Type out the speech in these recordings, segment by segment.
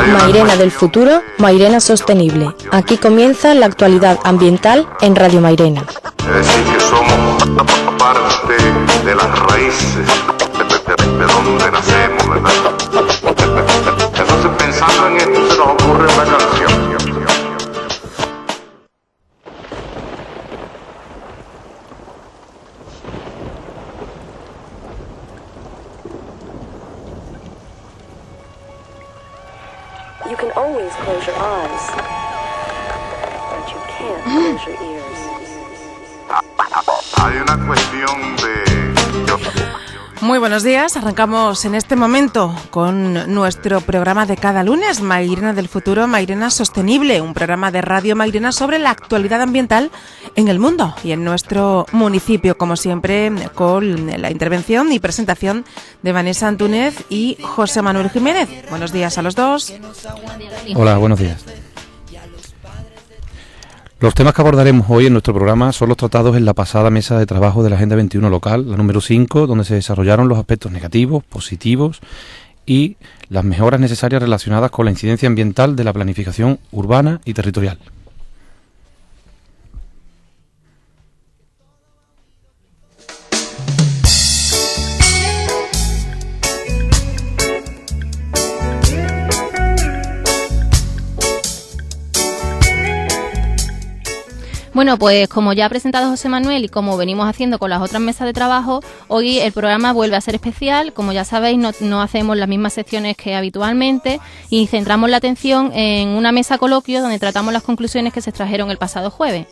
Mairena del futuro, Mairena sostenible. Aquí comienza la actualidad ambiental en Radio Mairena. Es decir, que somos parte de las raíces de donde nacemos, ¿verdad? Entonces, pensando en esto, se nos ocurre una canción. You can always close your eyes, but you can't close your ears. Hay una cuestión de... Muy buenos días, arrancamos en este momento con nuestro programa de cada lunes, Mairena del futuro, Mairena sostenible, un programa de Radio Mairena sobre la actualidad ambiental en el mundo y en nuestro municipio, como siempre, con la intervención y presentación de Vanessa Antúnez y José Manuel Jiménez. Buenos días a los dos. Hola, buenos días. Los temas que abordaremos hoy en nuestro programa son los tratados en la pasada mesa de trabajo de la Agenda 21 local, la número 5, donde se desarrollaron los aspectos negativos, positivos y las mejoras necesarias relacionadas con la incidencia ambiental de la planificación urbana y territorial. Bueno, pues como ya ha presentado José Manuel y como venimos haciendo con las otras mesas de trabajo, hoy el programa vuelve a ser especial. Como ya sabéis, no hacemos las mismas secciones que habitualmente y centramos la atención en una mesa coloquio donde tratamos las conclusiones que se extrajeron el pasado jueves.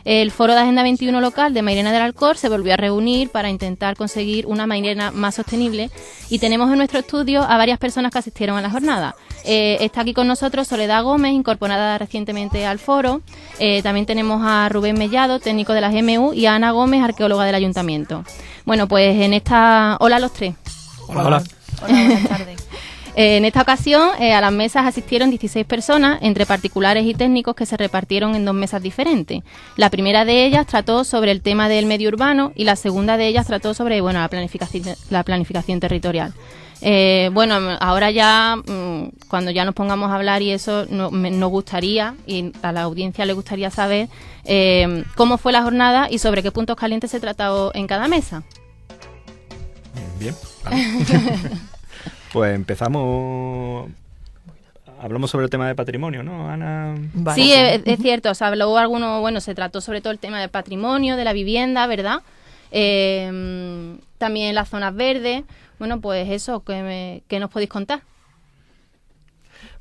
El foro de Agenda 21 local de Mairena del Alcor se volvió a reunir para intentar conseguir una Mairena más sostenible y tenemos en nuestro estudio a varias personas que asistieron a la jornada. Está aquí con nosotros Soledad Gómez, incorporada recientemente al foro. También tenemos a Rubén Mellado, técnico de la GMU, y a Ana Gómez, arqueóloga del Ayuntamiento. Bueno, pues en esta... Hola a los tres. Hola. Hola, buenas tardes. En esta ocasión a las mesas asistieron 16 personas, entre particulares y técnicos, que se repartieron en dos mesas diferentes. La primera de ellas trató sobre el tema del medio urbano y la segunda de ellas trató sobre la planificación territorial. Ahora ya, cuando ya nos pongamos a hablar y eso, nos gustaría, y a la audiencia le gustaría saber cómo fue la jornada y sobre qué puntos calientes se trató en cada mesa. Bien, vale. Pues empezamos. Hablamos sobre el tema de patrimonio, ¿no, Ana? Vale. Sí, es cierto. Se habló se trató sobre todo el tema del patrimonio, de la vivienda, ¿verdad? También las zonas verdes. Bueno, pues eso, ¿qué nos podéis contar?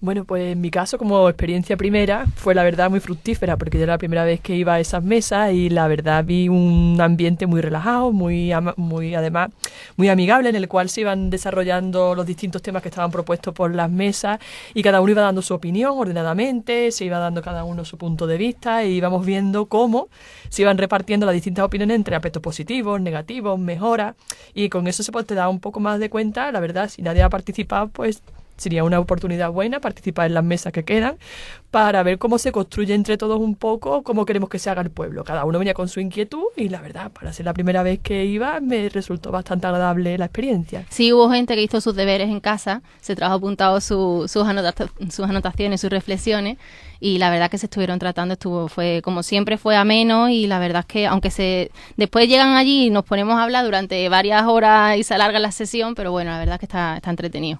Bueno, pues en mi caso, como experiencia primera, fue la verdad muy fructífera, porque yo era la primera vez que iba a esas mesas y la verdad vi un ambiente muy relajado, además muy amigable, en el cual se iban desarrollando los distintos temas que estaban propuestos por las mesas y cada uno iba dando su opinión ordenadamente, se iba dando cada uno su punto de vista y íbamos viendo cómo se iban repartiendo las distintas opiniones entre aspectos positivos, negativos, mejoras, y con eso se te da un poco más de cuenta. La verdad, si nadie ha participado, pues sería una oportunidad buena participar en las mesas que quedan para ver cómo se construye entre todos un poco cómo queremos que se haga el pueblo. Cada uno venía con su inquietud y la verdad, para ser la primera vez que iba, me resultó bastante agradable la experiencia. Sí, hubo gente que hizo sus deberes en casa, se trajo apuntado sus anotaciones, sus reflexiones, y la verdad que se estuvieron tratando, fue como siempre, fue ameno, y la verdad es que aunque después llegan allí y nos ponemos a hablar durante varias horas y se alarga la sesión, pero bueno, la verdad es que está entretenido.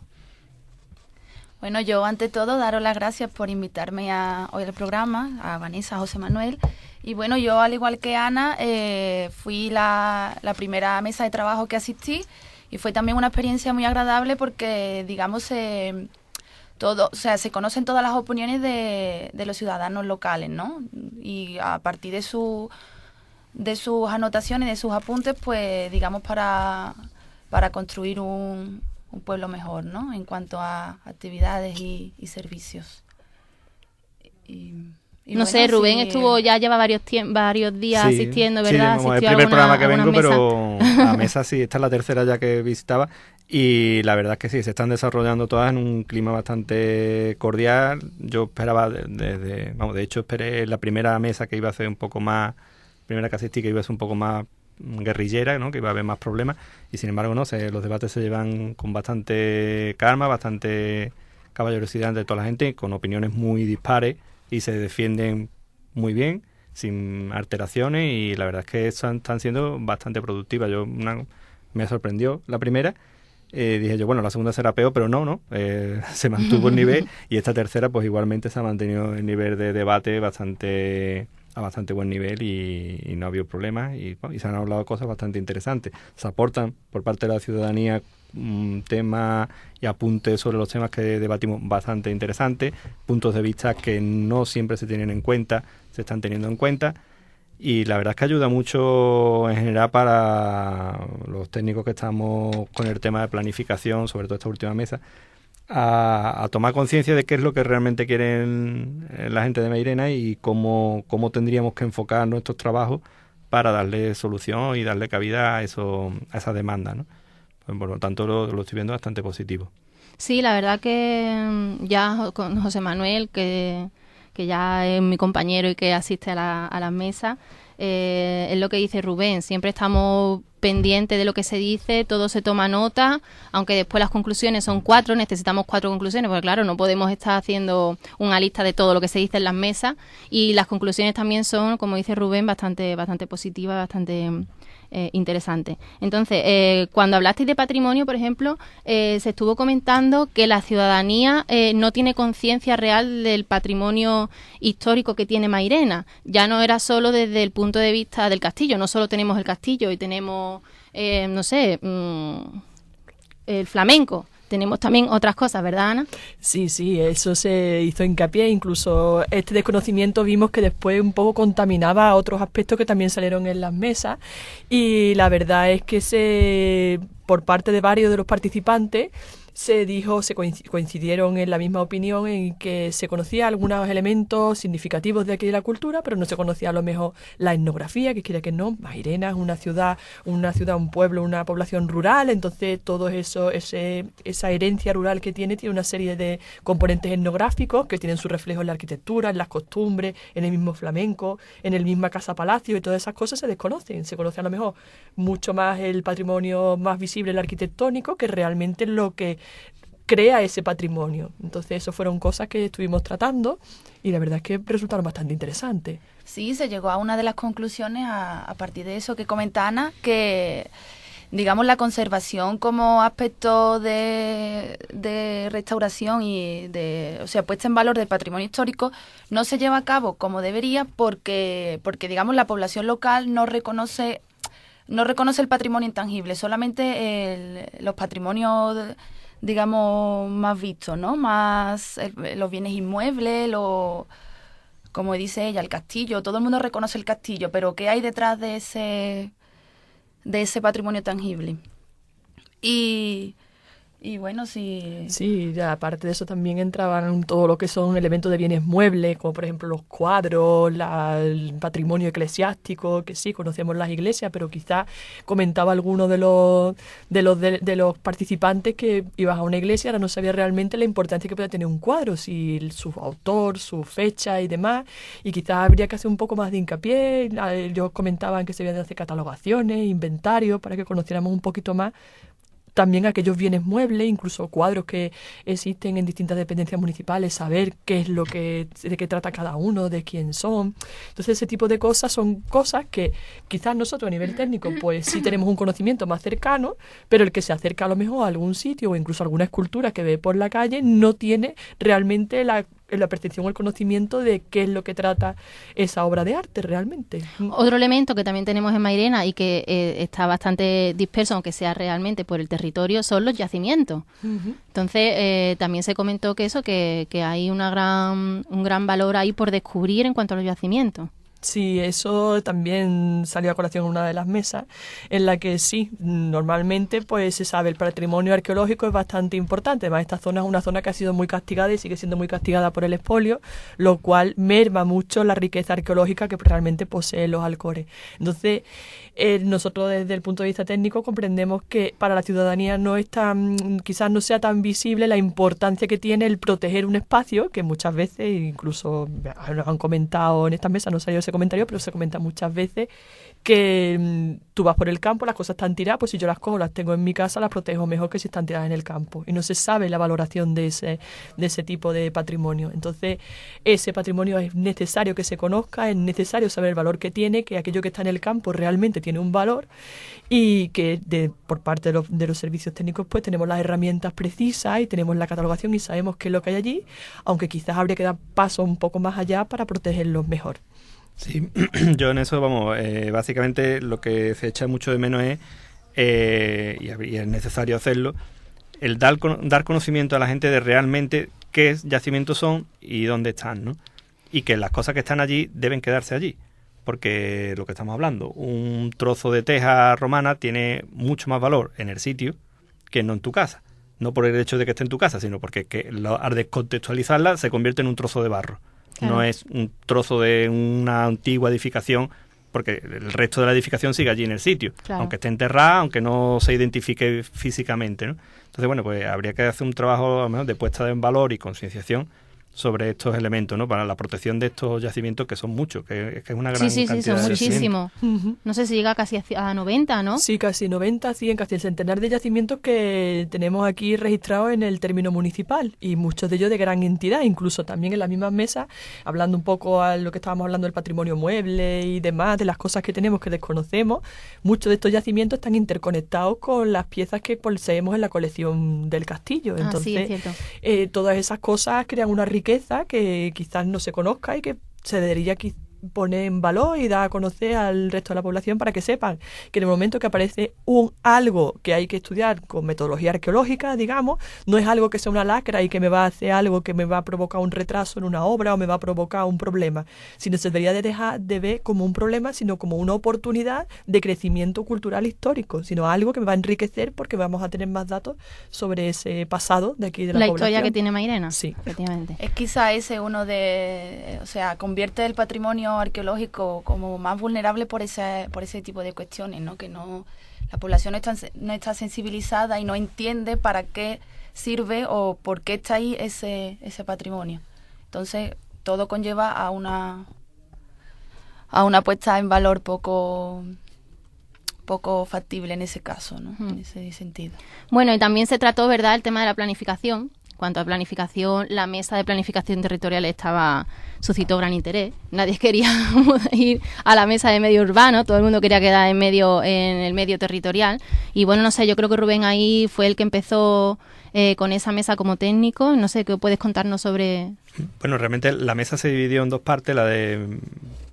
Bueno, yo ante todo daros las gracias por invitarme hoy al programa, a Vanessa, a José Manuel. Y bueno, yo al igual que Ana, fui la primera mesa de trabajo que asistí y fue también una experiencia muy agradable porque, digamos, se conocen todas las opiniones de los ciudadanos locales, ¿no? Y a partir de sus anotaciones, de sus apuntes, pues digamos para construir un pueblo mejor, ¿no? En cuanto a actividades y servicios. No sé, Rubén lleva varios días asistiendo, ¿verdad? Sí, es el primer programa que vengo, pero a mesa sí, esta es la tercera ya que visitaba y la verdad es que sí, se están desarrollando todas en un clima bastante cordial. Yo esperaba de hecho esperé la primera mesa que iba a ser un poco más, primera que asistí que iba a ser un poco más guerrillera, ¿no? Que iba a haber más problemas y sin embargo los debates se llevan con bastante calma, bastante caballerosidad entre toda la gente, con opiniones muy dispares y se defienden muy bien, sin alteraciones, y la verdad es que están siendo bastante productivas. Me sorprendió la primera. Dije yo, bueno, la segunda será peor, pero no, se mantuvo el nivel, y esta tercera pues igualmente se ha mantenido el nivel de debate a bastante buen nivel, y no ha habido problemas, y se han hablado cosas bastante interesantes. Se aportan por parte de la ciudadanía temas y apuntes sobre los temas que debatimos bastante interesantes, puntos de vista que no siempre se tienen en cuenta, se están teniendo en cuenta. Y la verdad es que ayuda mucho en general para los técnicos que estamos con el tema de planificación, sobre todo esta última mesa, a tomar conciencia de qué es lo que realmente quieren la gente de Mairena y cómo tendríamos que enfocar nuestros trabajos para darle solución y darle cabida a esa demanda, ¿no? Pues, por lo tanto, lo estoy viendo bastante positivo. Sí, la verdad que ya con José Manuel, que ya es mi compañero y que asiste a las mesas, es lo que dice Rubén, siempre estamos pendientes de lo que se dice, todo se toma nota, aunque después las conclusiones son 4, necesitamos 4 conclusiones, porque claro, no podemos estar haciendo una lista de todo lo que se dice en las mesas, y las conclusiones también son, como dice Rubén, bastante positivas, bastante interesante. Entonces, cuando hablasteis de patrimonio, por ejemplo, se estuvo comentando que la ciudadanía no tiene conciencia real del patrimonio histórico que tiene Mairena. Ya no era solo desde el punto de vista del castillo, no solo tenemos el castillo y tenemos, el flamenco. Tenemos también otras cosas, ¿verdad, Ana? Sí, eso se hizo hincapié. Incluso este desconocimiento vimos que después un poco contaminaba otros aspectos que también salieron en las mesas. Y la verdad es que por parte de varios de los participantes se coincidieron en la misma opinión, en que se conocía algunos elementos significativos de aquí de la cultura, pero no se conocía a lo mejor la etnografía, que quiera que no. Mairena es una ciudad, un pueblo, una población rural, entonces todo eso, esa herencia rural que tiene una serie de componentes etnográficos que tienen su reflejo en la arquitectura, en las costumbres, en el mismo flamenco, en el misma casa-palacio, y todas esas cosas se desconocen. Se conoce a lo mejor mucho más el patrimonio más visible, el arquitectónico, que realmente lo que crea ese patrimonio. Entonces, eso fueron cosas que estuvimos tratando y la verdad es que resultaron bastante interesantes. Sí, se llegó a una de las conclusiones a partir de eso que comenta Ana, que digamos la conservación como aspecto de restauración y puesta en valor del patrimonio histórico no se lleva a cabo como debería porque digamos la población local no reconoce el patrimonio intangible, solamente los patrimonios, digamos, más vistos, ¿no? Más los bienes inmuebles, como dice ella, el castillo. Todo el mundo reconoce el castillo, pero ¿qué hay detrás de ese patrimonio tangible? Y bueno, sí. Sí, ya aparte de eso también entraban todo lo que son elementos de bienes muebles, como por ejemplo los cuadros, el patrimonio eclesiástico, que sí, conocemos las iglesias, pero quizás comentaba alguno de los participantes que ibas a una iglesia, ahora no sabía realmente la importancia que puede tener un cuadro, si su autor, su fecha y demás, y quizás habría que hacer un poco más de hincapié. Ellos comentaban que se debían de hacer catalogaciones, inventarios, para que conociéramos un poquito más también aquellos bienes muebles, incluso cuadros que existen en distintas dependencias municipales, saber qué es de qué trata cada uno, de quién son. Entonces, ese tipo de cosas son cosas que quizás nosotros a nivel técnico pues sí tenemos un conocimiento más cercano, pero el que se acerca a lo mejor a algún sitio o incluso a alguna escultura que ve por la calle no tiene realmente la percepción o el conocimiento de qué es lo que trata esa obra de arte realmente. Otro elemento que también tenemos en Mairena y que está bastante disperso, aunque sea realmente por el territorio, son los yacimientos. Uh-huh. Entonces, también se comentó que hay un gran valor ahí por descubrir en cuanto a los yacimientos. Sí, eso también salió a colación en una de las mesas, en la que sí, normalmente pues se sabe el patrimonio arqueológico es bastante importante. Además, esta zona es una zona que ha sido muy castigada y sigue siendo muy castigada por el expolio, lo cual merma mucho la riqueza arqueológica que realmente poseen los Alcores. Entonces, nosotros desde el punto de vista técnico comprendemos que para la ciudadanía quizás no sea tan visible la importancia que tiene el proteger un espacio, que muchas veces, incluso nos han comentado en esta mesa, no salió ese ese comentario, pero se comenta muchas veces que tú vas por el campo, las cosas están tiradas, pues si yo las cojo, las tengo en mi casa, las protejo mejor que si están tiradas en el campo. Y no se sabe la valoración de ese tipo de patrimonio. Entonces, ese patrimonio es necesario que se conozca, es necesario saber el valor que tiene, que aquello que está en el campo realmente tiene un valor y que por parte de los servicios técnicos pues tenemos las herramientas precisas y tenemos la catalogación y sabemos qué es lo que hay allí, aunque quizás habría que dar pasos un poco más allá para protegerlos mejor. Sí, yo en eso, básicamente lo que se echa mucho de menos es, y es necesario hacerlo, el dar conocimiento a la gente de realmente qué yacimientos son y dónde están, ¿no? Y que las cosas que están allí deben quedarse allí, porque lo que estamos hablando, un trozo de teja romana tiene mucho más valor en el sitio que no en tu casa. No por el hecho de que esté en tu casa, sino porque al descontextualizarla se convierte en un trozo de barro. Claro. No es un trozo de una antigua edificación, porque el resto de la edificación sigue allí en el sitio, claro, aunque esté enterrada, aunque no se identifique físicamente, ¿no? Entonces, bueno, pues habría que hacer un trabajo a lo mejor de puesta en valor y concienciación sobre estos elementos, ¿no? Para la protección de estos yacimientos, que son muchos, que es una gran cantidad. Sí, son muchísimos. No sé si llega casi a 90, ¿no? Sí, casi 90, 100, casi el centenar de yacimientos que tenemos aquí registrados en el término municipal, y muchos de ellos de gran entidad, incluso también en las mismas mesas, hablando un poco a lo que estábamos hablando del patrimonio mueble y demás, de las cosas que tenemos que desconocemos. Muchos de estos yacimientos están interconectados con las piezas que poseemos en la colección del castillo. Entonces, sí, es cierto. Todas esas cosas crean una riqueza que quizás no se conozca y que se debería poner en valor y dar a conocer al resto de la población para que sepan que en el momento que aparece algo que hay que estudiar con metodología arqueológica, digamos, no es algo que sea una lacra y que me va a hacer algo que me va a provocar un retraso en una obra o me va a provocar un problema, sino se debería de dejar de ver como un problema, sino como una oportunidad de crecimiento cultural histórico, sino algo que me va a enriquecer porque vamos a tener más datos sobre ese pasado de aquí de la población. La historia que tiene Mairena. Sí, efectivamente. Es quizá ese uno convierte el patrimonio arqueológico como más vulnerable por ese tipo de cuestiones, ¿no? Que la población no está sensibilizada y no entiende para qué sirve o por qué está ahí ese patrimonio. Entonces todo conlleva a una puesta en valor poco factible en ese caso, ¿no? En ese sentido. Bueno, y también se trató, ¿verdad?, el tema de la planificación. En cuanto a planificación, la mesa de planificación territorial suscitó gran interés. Nadie quería ir a la mesa de medio urbano, todo el mundo quería quedar en el medio territorial. Y bueno, no sé, yo creo que Rubén ahí fue el que empezó con esa mesa como técnico. No sé, ¿qué puedes contarnos sobre...? Bueno, realmente la mesa se dividió en dos partes, la de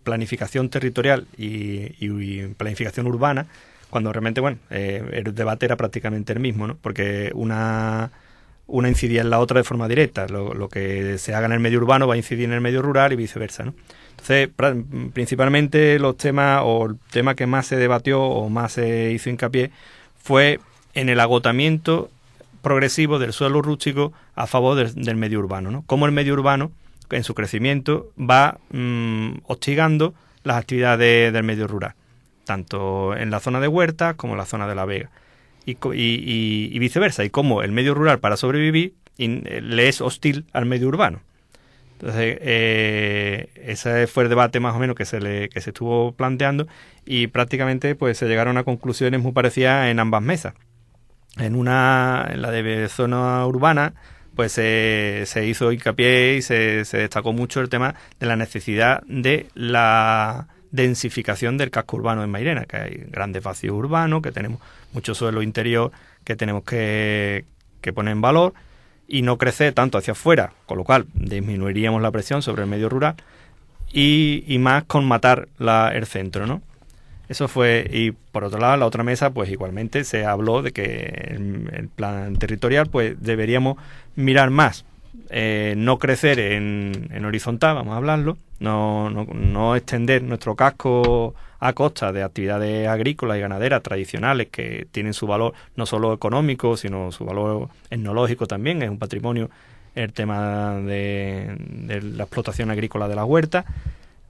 planificación territorial y planificación urbana, cuando realmente, el debate era prácticamente el mismo, ¿no? Porque una incidía en la otra de forma directa. Lo que se haga en el medio urbano va a incidir en el medio rural y viceversa, ¿no? Entonces, principalmente el tema que más se debatió o más se hizo hincapié fue en el agotamiento progresivo del suelo rústico a favor del medio urbano, ¿no? Cómo el medio urbano, en su crecimiento, va hostigando las actividades del medio rural, tanto en la zona de huertas como en la zona de la vega. Y viceversa, y cómo el medio rural, para sobrevivir, le es hostil al medio urbano. Entonces, ese fue el debate más o menos que se estuvo planteando, y prácticamente pues se llegaron a conclusiones muy parecidas en ambas mesas. En la de zona urbana, pues se hizo hincapié y se destacó mucho el tema de la necesidad de la densificación del casco urbano en Mairena, que hay grandes vacíos urbanos, que tenemos mucho suelo interior que tenemos que poner en valor y no crecer tanto hacia afuera, con lo cual disminuiríamos la presión sobre el medio rural y más con matar el centro, ¿no? Eso fue, y por otro lado, la otra mesa, pues igualmente se habló de que el plan territorial, pues deberíamos mirar más, no crecer en horizontal, vamos a hablarlo, no extender nuestro casco a costa de actividades agrícolas y ganaderas tradicionales que tienen su valor no solo económico, sino su valor etnológico también. Es un patrimonio el tema de la explotación agrícola de la huerta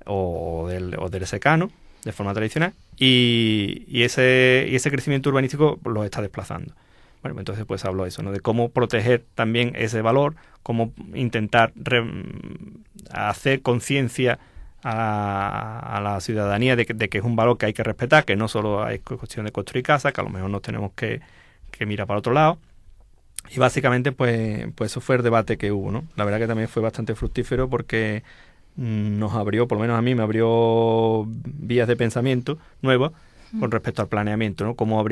o del secano de forma tradicional, y ese crecimiento urbanístico lo está desplazando. Bueno, entonces pues hablo de eso, ¿no? De cómo proteger también ese valor, cómo intentar hacer conciencia a la ciudadanía de que es un valor que hay que respetar, que no solo es cuestión de construir casas, que a lo mejor nos tenemos que mirar para otro lado. Y básicamente pues eso fue el debate que hubo, ¿no? La verdad que también fue bastante fructífero porque nos abrió, por lo menos a mí me abrió vías de pensamiento nuevas con respecto al planeamiento, ¿no? Cómo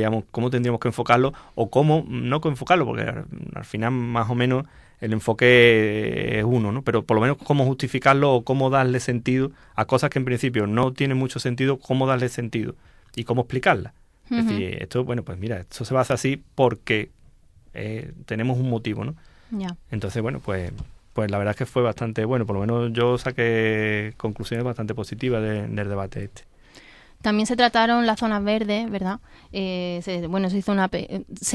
tendríamos que enfocarlo o cómo no que enfocarlo, porque al final más o menos el enfoque es uno, ¿no? Pero por lo menos cómo justificarlo o cómo darle sentido a cosas que en principio no tienen mucho sentido, cómo darle sentido y cómo explicarlas. Es decir, esto, bueno, pues mira, esto se basa así porque tenemos un motivo, ¿no? Ya. Entonces, bueno, pues la verdad es que fue bastante bueno. Por lo menos yo saqué conclusiones bastante positivas del debate este. También se trataron las zonas verdes, ¿verdad? Se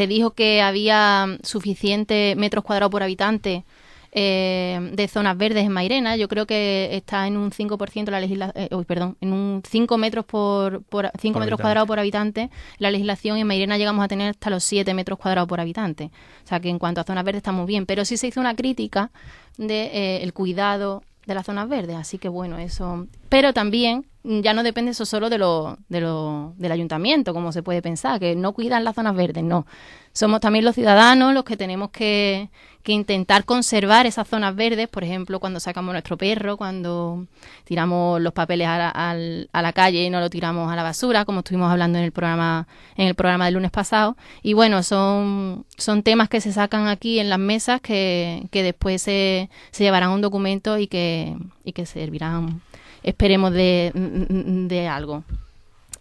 dijo que había suficiente metros cuadrados por habitante de zonas verdes en Mairena. Yo creo que está en un 5% la legislación, en un 5 metros metros cuadrados por habitante la legislación. En Mairena llegamos a tener hasta los 7 metros cuadrados por habitante. O sea que en cuanto a zonas verdes está muy bien, pero sí se hizo una crítica de el cuidado de las zonas verdes, así que bueno, eso. Pero también ya no depende eso solo del ayuntamiento, como se puede pensar, que no cuidan las zonas verdes, no. Somos también los ciudadanos los que tenemos que intentar conservar esas zonas verdes, por ejemplo, cuando sacamos nuestro perro, cuando tiramos los papeles a la calle y no lo tiramos a la basura, como estuvimos hablando en el programa del lunes pasado. Y bueno, son temas que se sacan aquí en las mesas que después se llevarán a un documento y que servirán, esperemos, de algo.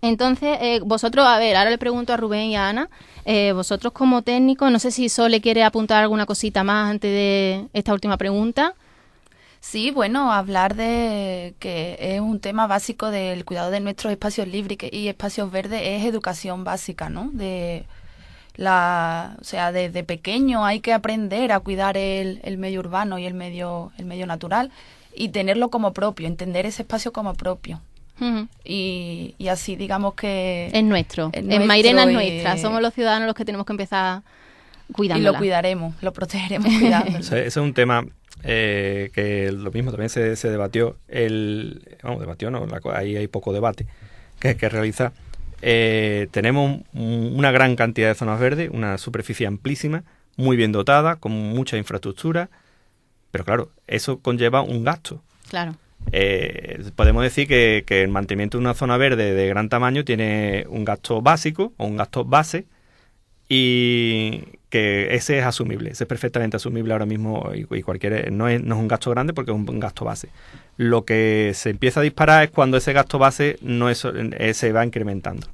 Entonces, vosotros, a ver, ahora le pregunto a Rubén y a Ana, vosotros como técnicos, no sé si Sole quiere apuntar alguna cosita más antes de esta última pregunta. Sí, bueno, hablar de que es un tema básico del cuidado de nuestros espacios libres y espacios verdes es educación básica, ¿no? O sea, desde pequeño hay que aprender a cuidar el medio urbano y el medio natural y tenerlo como propio, entender ese espacio como propio. Uh-huh. Y así digamos que es nuestro. En Mairena es nuestra, somos los ciudadanos los que tenemos que empezar cuidándola. Y lo cuidaremos, lo protegeremos cuidándola. Ese es un tema que lo mismo también se debatió. Ahí hay poco debate que realizar. Tenemos una gran cantidad de zonas verdes, una superficie amplísima, muy bien dotada, con mucha infraestructura, pero claro, eso conlleva un gasto. Claro. Podemos decir que el mantenimiento de una zona verde de gran tamaño tiene un gasto básico o un gasto base y que ese es asumible, ese es perfectamente asumible ahora mismo y cualquier no es un gasto grande porque es un gasto base. Lo que se empieza a disparar es cuando ese gasto base se va incrementando.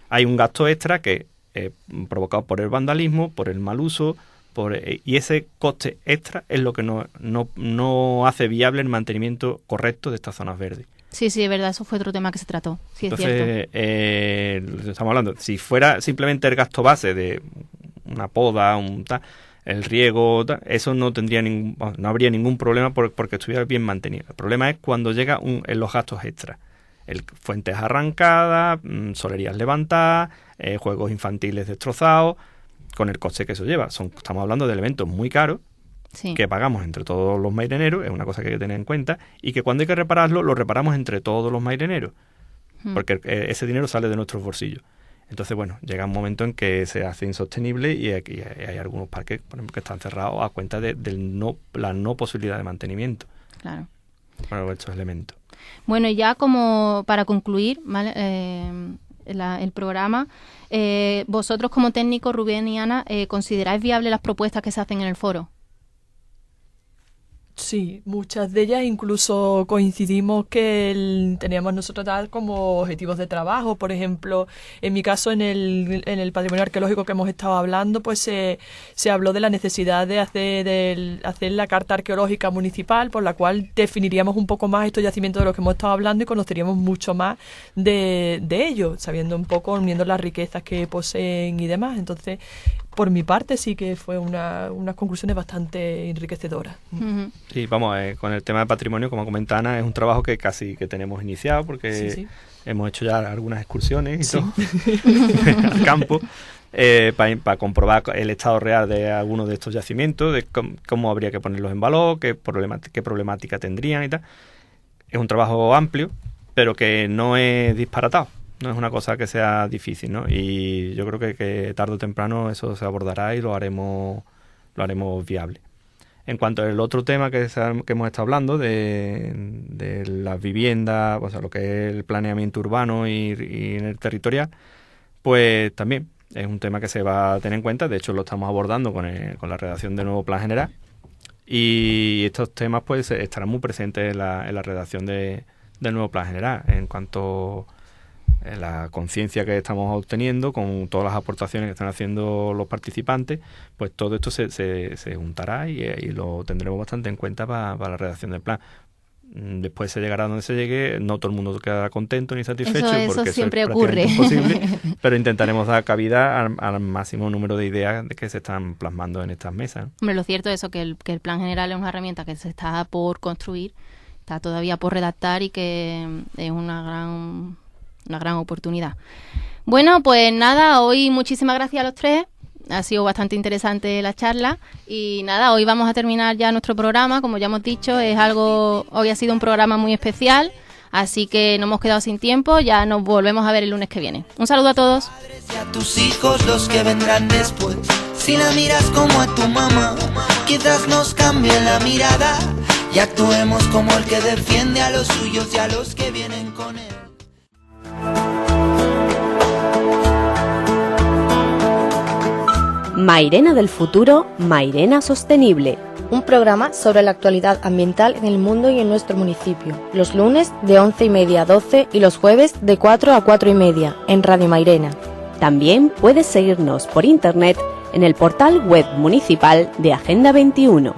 Hay un gasto extra que es provocado por el vandalismo, por el mal uso, y ese coste extra es lo que no hace viable el mantenimiento correcto de estas zonas verdes. Sí, es verdad, eso fue otro tema que se trató. Sí, entonces, es cierto. Estamos hablando, si fuera simplemente el gasto base de una poda, el riego, eso no habría ningún problema porque estuviera bien mantenido. El problema es cuando llega en los gastos extras. Fuentes arrancadas, solerías levantadas, juegos infantiles destrozados, con el coste que eso lleva. Estamos hablando de elementos muy caros, sí, que pagamos entre todos los maireneros, es una cosa que hay que tener en cuenta, y que cuando hay que repararlo, lo reparamos entre todos los maireneros, porque ese dinero sale de nuestros bolsillos. Entonces, bueno, llega un momento en que se hace insostenible y hay algunos parques, por ejemplo, que están cerrados a cuenta de la no posibilidad de mantenimiento. Claro. Para estos elementos. Bueno, y ya como para concluir, ¿vale? El programa, vosotros como técnicos, Rubén y Ana, ¿consideráis viables las propuestas que se hacen en el foro? Sí, muchas de ellas incluso coincidimos que teníamos nosotros tal como objetivos de trabajo. Por ejemplo, en mi caso, en el patrimonio arqueológico que hemos estado hablando, pues se habló de la necesidad de hacer la carta arqueológica municipal, por la cual definiríamos un poco más estos yacimientos de los que hemos estado hablando y conoceríamos mucho más de ellos, sabiendo un poco, uniendo las riquezas que poseen y demás. Entonces, por mi parte sí que fue unas conclusiones bastante enriquecedoras. Uh-huh. Sí, vamos, con el tema de patrimonio, como comenta Ana, es un trabajo que casi que tenemos iniciado porque hemos hecho ya algunas excursiones y todo al campo para comprobar el estado real de algunos de estos yacimientos, de cómo habría que ponerlos en valor, qué problemática tendrían y tal. es un trabajo amplio, pero que no es disparatado. No es una cosa que sea difícil, ¿no? Y yo creo que tarde o temprano eso se abordará y lo haremos viable. En cuanto al otro tema que hemos estado hablando, de las viviendas, o sea, lo que es el planeamiento urbano y en el territorial, pues también es un tema que se va a tener en cuenta. De hecho, lo estamos abordando con la redacción del nuevo Plan General. Y estos temas pues estarán muy presentes en la redacción del nuevo Plan General, en cuanto a la conciencia que estamos obteniendo con todas las aportaciones que están haciendo los participantes, pues todo esto se juntará y lo tendremos bastante en cuenta para la redacción del plan. Después se llegará donde se llegue, no todo el mundo quedará contento ni satisfecho, porque siempre eso es ocurre. Imposible, pero intentaremos dar cabida al máximo número de ideas que se están plasmando en estas mesas. Hombre, lo cierto es eso, que el Plan General es una herramienta que se está por construir, está todavía por redactar y que es una gran oportunidad. Bueno, pues nada, hoy muchísimas gracias a los tres. Ha sido bastante interesante la charla y nada, hoy vamos a terminar ya nuestro programa. Como ya hemos dicho, hoy ha sido un programa muy especial, así que no hemos quedado sin tiempo. Ya nos volvemos a ver el lunes que viene. Un saludo a todos. Y a tus hijos, los que vendrán después. Si la miras como a tu mamá, quizás nos cambie la mirada y actuemos como el que defiende a los suyos y a los que vienen con él. Mairena del futuro, Mairena sostenible. Un programa sobre la actualidad ambiental en el mundo y en nuestro municipio. Los lunes de 11:30 a 12 y los jueves de 4 a 4:30 en Radio Mairena. También puedes seguirnos por internet en el portal web municipal de Agenda 21.